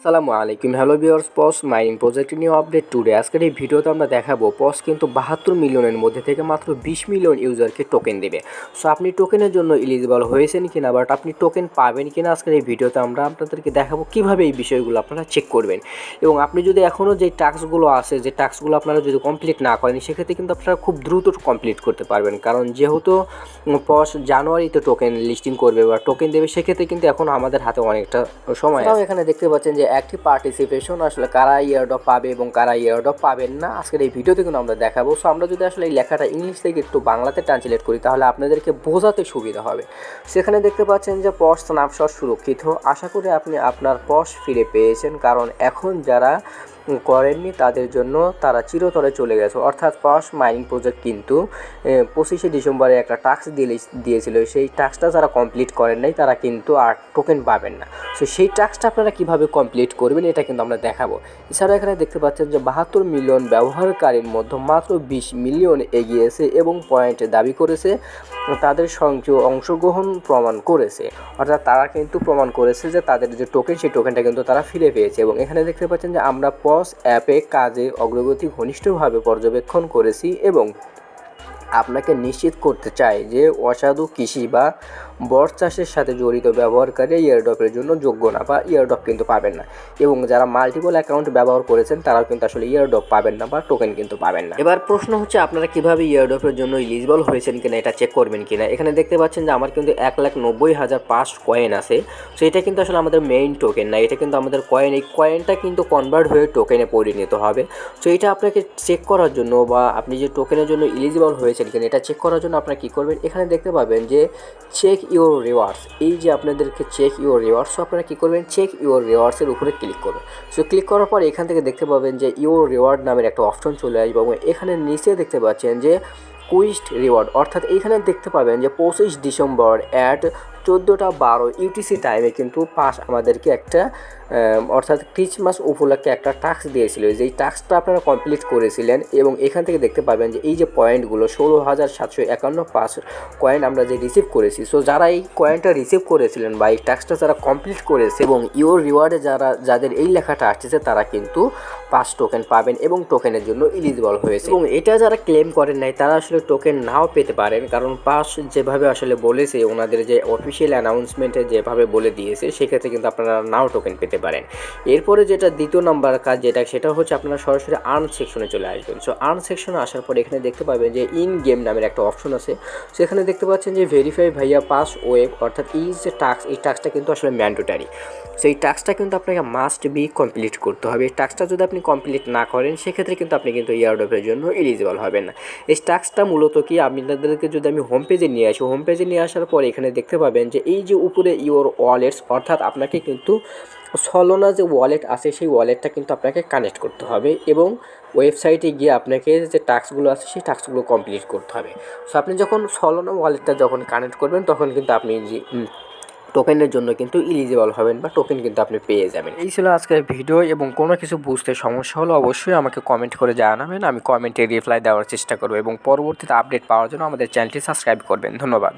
আসসালামু আলাইকুম, hello viewers, POS mining project new update today. আজকের এই ভিডিওতে আমরা দেখাবো পস কিন্তু 72 মিলিয়নের মধ্যে থেকে মাত্র 20 মিলিয়ন ইউজারকে টোকেন দেবে। সো আপনি টোকেনের জন্য এলিজিবল হয়েছেন কিনা, বাট আপনি টোকেন পাবেন কিনা, আজকের এই ভিডিওতে আমরা আপনাদেরকে দেখাবো কীভাবে এই বিষয়গুলো আপনারা চেক করবেন। এবং আপনি যদি এখনও যে টাস্কগুলো আছে, যে টাস্কগুলো আপনারা যদি কমপ্লিট না করেন, সেক্ষেত্রে কিন্তু আপনারা খুব দ্রুত কমপ্লিট করতে পারবেন। কারণ যেহেতু পস জানুয়ারিতে টোকেন লিস্টিং করবে বা টোকেন দেবে, সেক্ষেত্রে কিন্তু এখন আমাদের হাতে অনেকটা সময় আছে। এখানে দেখতে পাচ্ছেন যে অ্যাক্টিভ পার্টিসিপেশন, আসলে কারা ইয়ারড্রপ পাবে এবং কারা ইয়ারড্রপ পাবেন না, আজকের এই ভিডিওতে কিন্তু আমরা দেখাবো। সো আমরা যদি আসলে এই লেখাটা ইংলিশ থেকে একটু বাংলাতে ট্রান্সলেট করি, তাহলে আপনাদেরকে বোঝাতে সুবিধা হবে। সেখানে দেখতে পাচ্ছেন যে পস স্ন্যাপশট সুরক্ষিত। আশা করি আপনি আপনার পস ফিরে পেয়েছেন, কারণ এখন যারা করেননি তাদের জন্য তারা চিরতরে চলে গেছে। অর্থাৎ পস মাইনিং প্রজেক্ট কিন্তু 25শে ডিসেম্বরে একটা টাস্ক দিয়েছিল, সেই টাস্কটা যারা কমপ্লিট করেন নাই তারা কিন্তু আর টোকেন পাবেন না। সো সেই টাস্কটা আপনারা কীভাবে কমপ্লিট করবেন এটা কিন্তু আমরা দেখাবো। এছাড়া এখানে দেখতে পাচ্ছেন যে 72 মিলিয়ন ব্যবহারকারীর মধ্যে মাত্র 20 মিলিয়ন এগিয়েছে এবং পয়েন্ট দাবি করেছে, তাদের সক্রিয় অংশগ্রহণ প্রমাণ করেছে। অর্থাৎ তারা কিন্তু প্রমাণ করেছে যে তাদের যে টোকেন, সেই টোকেনটা কিন্তু তারা ফিরে পেয়েছে। এবং এখানে দেখতে পাচ্ছেন যে আমরা পস অ্যাপে কাজে অগ্রগতি ঘনিষ্ঠভাবে পর্যবেক্ষণ করেছি এবং আপনাকে নিশ্চিত করতে চাই যে অসাধু কৃষি বা বট চাষের সাথে জড়িত ব্যবহারকারী ইয়ারড্রপের জন্য যোগ্য না, বা ইয়ারড্রপ কিন্তু পাবেন না। এবং যারা মাল্টিপল অ্যাকাউন্ট ব্যবহার করেছেন তারাও কিন্তু আসলে ইয়ারড্রপ পাবেন না বা টোকেন কিন্তু পাবেন না। এবার প্রশ্ন হচ্ছে আপনারা কীভাবে ইয়ারড্রপের জন্য এলিজিবল হয়েছেন কিনা এটা চেক করবেন কিনা। এখানে দেখতে পাচ্ছেন যে আমার কিন্তু 1,90,000 পাস কয়েন আছে। সো এটা কিন্তু আসলে আমাদের মেইন টোকেন না, এটা কিন্তু আমাদের কয়েন। এই কয়েনটা কিন্তু কনভার্ট হয়ে টোকেনে পরিণত হবে। সো এটা আপনাকে চেক করার জন্য, বা আপনি যে টোকেনের জন্য এলিজিবল হয়েছেন কিনা এটা চেক করার জন্য আপনারা কী করবেন, এখানে দেখতে পাবেন যে চেক ইউর রিওয়ার্ডস, এই যে আপনাদেরকে চেক ইউর রিওয়ার্ডস। সো আপনারা কী করবেন, চেক ইউর রিওয়ার্ডসের উপরে ক্লিক করবেন। সো ক্লিক করার পর এখান থেকে দেখতে পাবেন যে ইউর রিওয়ার্ড নামের একটা অপশন চলে আসবে এবং এখানে নিচে দেখতে পাচ্ছেন যে কুইস্ট রিওয়ার্ড। অর্থাৎ এইখানে দেখতে পাবেন যে 25 ডিসেম্বর অ্যাট 14:12 ইউটিসি টাইমে কিন্তু পাস আমাদেরকে একটা অর্থাৎ ক্রিসমাস উপলক্ষে একটা টাস্ক দিয়েছিল, যেই টাস্কটা আপনারা কমপ্লিট করেছিলেন। এবং এখান থেকে দেখতে পাবেন যে এই যে পয়েন্টগুলো 16,751 পাস কয়েন আমরা যে রিসিভ করেছি। সো যারা এই কয়েনটা রিসিভ করেছিলেন বা এই টাস্কটা যারা কমপ্লিট করেছে এবং ইওর রিওয়ার্ডে যাদের এই লেখাটা আসছে, তারা কিন্তু পাস টোকেন পাবেন এবং টোকেনের জন্য এলিজিবল হয়েছে। এবং এটা যারা ক্লেম করেন নাই তারা আসলে টোকেন নাও পেতে পারেন, কারণ পাস যেভাবে আসলে বলেছে, ওনাদের যে অফিসিয়াল অ্যানাউন্সমেন্টে যেভাবে বলে দিয়েছে, সেক্ষেত্রে কিন্তু আপনারা নাও টোকেন পেতে পারেন। এরপরে যেটা দ্বিতীয় নাম্বার কাজ সেটা হচ্ছে আপনারা সরাসরি আর্ন সেকশনে চলে আসবেন। সো আর্ন সেকশনে আসার পর এখানে দেখতে পাবেন যে ইন গেম নামের একটা অপশন আছে। সেখানে দেখতে পাচ্ছেন যে ভেরিফাই ভাইয়া পাস ওয়েব, অর্থাৎ এই যে টাস্ক, এই টাস্কটা কিন্তু আসলে ম্যান্ডেটরি। সো এই টাস্কটা কিন্তু আপনাকে মাস্ট বি কমপ্লিট করতে হবে। এই টাস্কটা যদি আপনি কমপ্লিট না করেন, সেক্ষেত্রে কিন্তু আপনি কিন্তু ইয়ারড্রপের জন্য এলিজিবল হবেন না। এই টাস্কটা মূলত কি, আপনাদেরকে যদি আমি হোম পেজে নিয়ে আসি, হোম পেজে নিয়ে আসার পর এখানে দেখতে পাবেন যে এই যে উপরে ইওর ওয়ালেটস, অর্থাৎ আপনাকে কিন্তু সলোনা যে ওয়ালেট আছে সেই ওয়ালেটটা কিন্তু আপনাকে কানেক্ট করতে হবে এবং ওয়েবসাইটে গিয়ে আপনাকে যে টাস্কগুলো আছে সেই টাস্কগুলো কমপ্লিট করতে হবে। সো আপনি যখন সলোনা ওয়ালেটটা যখন কানেক্ট করবেন, তখন কিন্তু আপনি যে টোকেনের জন্য কিন্তু এলিজিবল হবেন বা টোকেন কিন্তু আপনি পেয়ে যাবেন। এই ছিল আজকের ভিডিও, এবং কোনো কিছু বুঝতে সমস্যা হলে অবশ্যই আমাকে কমেন্ট করে জানাবেন, আমি কমেন্টে রিপ্লাই দেওয়ার চেষ্টা করব। এবং পরবর্তীতে আপডেট পাওয়ার জন্য আমাদের চ্যানেলটি সাবস্ক্রাইব করবেন। ধন্যবাদ।